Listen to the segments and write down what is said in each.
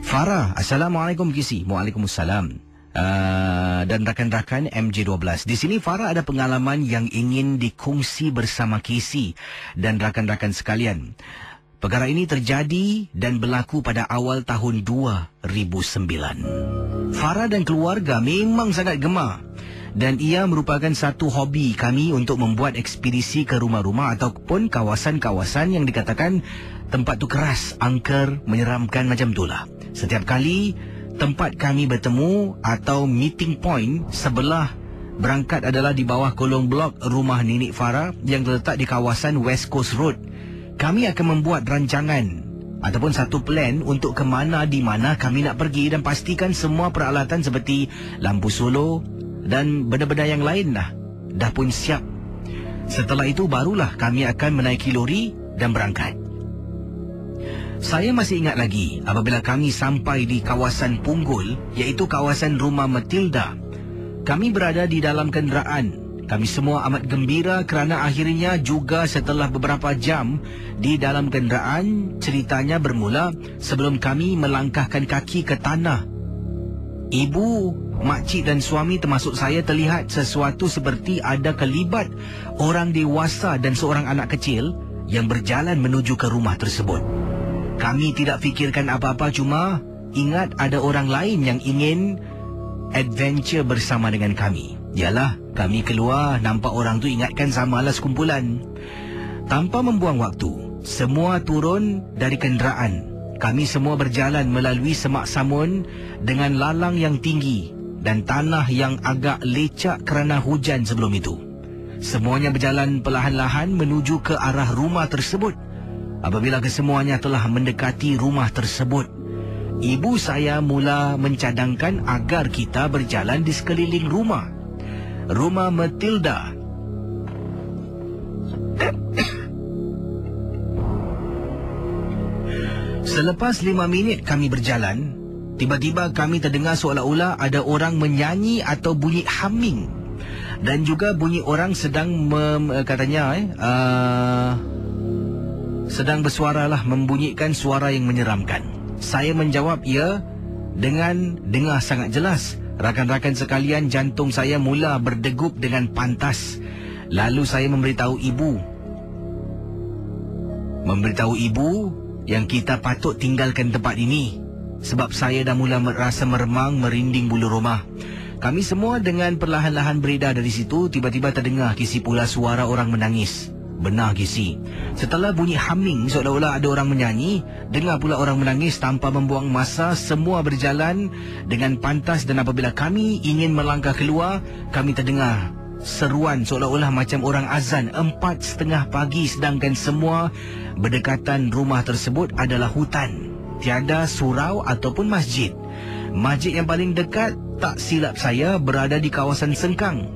Farah, Assalamualaikum Kisi. Waalaikumsalam. Dan rakan-rakan MJ12. Di sini Farah ada pengalaman yang ingin dikongsi bersama Kisi dan rakan-rakan sekalian. Perkara ini terjadi dan berlaku pada awal tahun 2009. Farah dan keluarga memang sangat gemar. Dan ia merupakan satu hobi kami untuk membuat ekspedisi ke rumah-rumah ataupun kawasan-kawasan yang dikatakan tempat tu keras, angker, menyeramkan macam itulah. Setiap kali tempat kami bertemu atau meeting point sebelah berangkat adalah di bawah kolong blok rumah Nenek Farah yang terletak di kawasan West Coast Road. Kami akan membuat rancangan ataupun satu plan untuk ke mana di mana kami nak pergi dan pastikan semua peralatan seperti lampu solo dan benda-benda yang lain dah pun siap. Setelah itu barulah kami akan menaiki lori dan berangkat. Saya masih ingat lagi apabila kami sampai di kawasan Punggol, iaitu kawasan rumah Matilda. Kami berada di dalam kenderaan. Kami semua amat gembira kerana akhirnya juga setelah beberapa jam di dalam kenderaan, ceritanya bermula sebelum kami melangkahkan kaki ke tanah. Ibu, makcik dan suami termasuk saya terlihat sesuatu seperti ada kelibat orang dewasa dan seorang anak kecil yang berjalan menuju ke rumah tersebut. Kami tidak fikirkan apa-apa, cuma ingat ada orang lain yang ingin adventure bersama dengan kami. Yalah, kami keluar, nampak orang tu ingatkan samalah sekumpulan. Tanpa membuang waktu, semua turun dari kenderaan. Kami semua berjalan melalui semak samun dengan lalang yang tinggi dan tanah yang agak lecak kerana hujan sebelum itu. Semuanya berjalan perlahan-lahan menuju ke arah rumah tersebut. Apabila kesemuanya telah mendekati rumah tersebut, ibu saya mula mencadangkan agar kita berjalan di sekeliling rumah. Rumah Matilda. Selepas 5 minit kami berjalan, tiba-tiba kami terdengar seolah-olah ada orang menyanyi atau bunyi humming. Dan juga bunyi orang sedang sedang bersuaralah, membunyikan suara yang menyeramkan. Saya menjawab ya dengan dengar sangat jelas. Rakan-rakan sekalian, jantung saya mula berdegup dengan pantas. Lalu saya memberitahu ibu yang kita patut tinggalkan tempat ini sebab saya dah mula merasa meremang, merinding bulu roma. Kami semua dengan perlahan-lahan beredar dari situ. Tiba-tiba terdengar Kisi pula suara orang menangis. Benar Kisi, setelah bunyi humming seolah-olah ada orang menyanyi, dengar pula orang menangis. Tanpa membuang masa, semua berjalan dengan pantas dan apabila kami ingin melangkah keluar, kami terdengar seruan seolah-olah macam orang azan 4:30 pagi, sedangkan semua berdekatan rumah tersebut adalah hutan. Tiada surau ataupun masjid. Masjid yang paling dekat, tak silap saya, berada di kawasan Sengkang.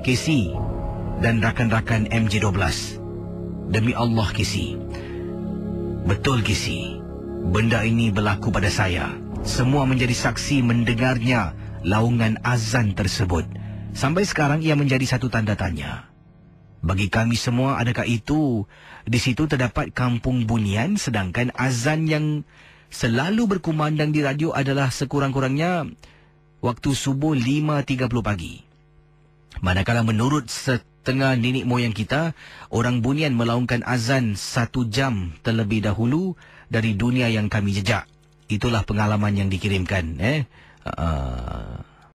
Kisi dan rakan-rakan MJ12, demi Allah Kisi, betul Kisi, benda ini berlaku pada saya. Semua menjadi saksi mendengarnya laungan azan tersebut. Sampai sekarang ia menjadi satu tanda tanya bagi kami semua. Adakah itu di situ terdapat kampung bunian, sedangkan azan yang selalu berkumandang di radio adalah sekurang-kurangnya waktu subuh 5:30 pagi. Manakala menurut setengah nenek moyang kita, orang bunian melaungkan azan 1 jam terlebih dahulu dari dunia yang kami jejak. Itulah pengalaman yang dikirimkan.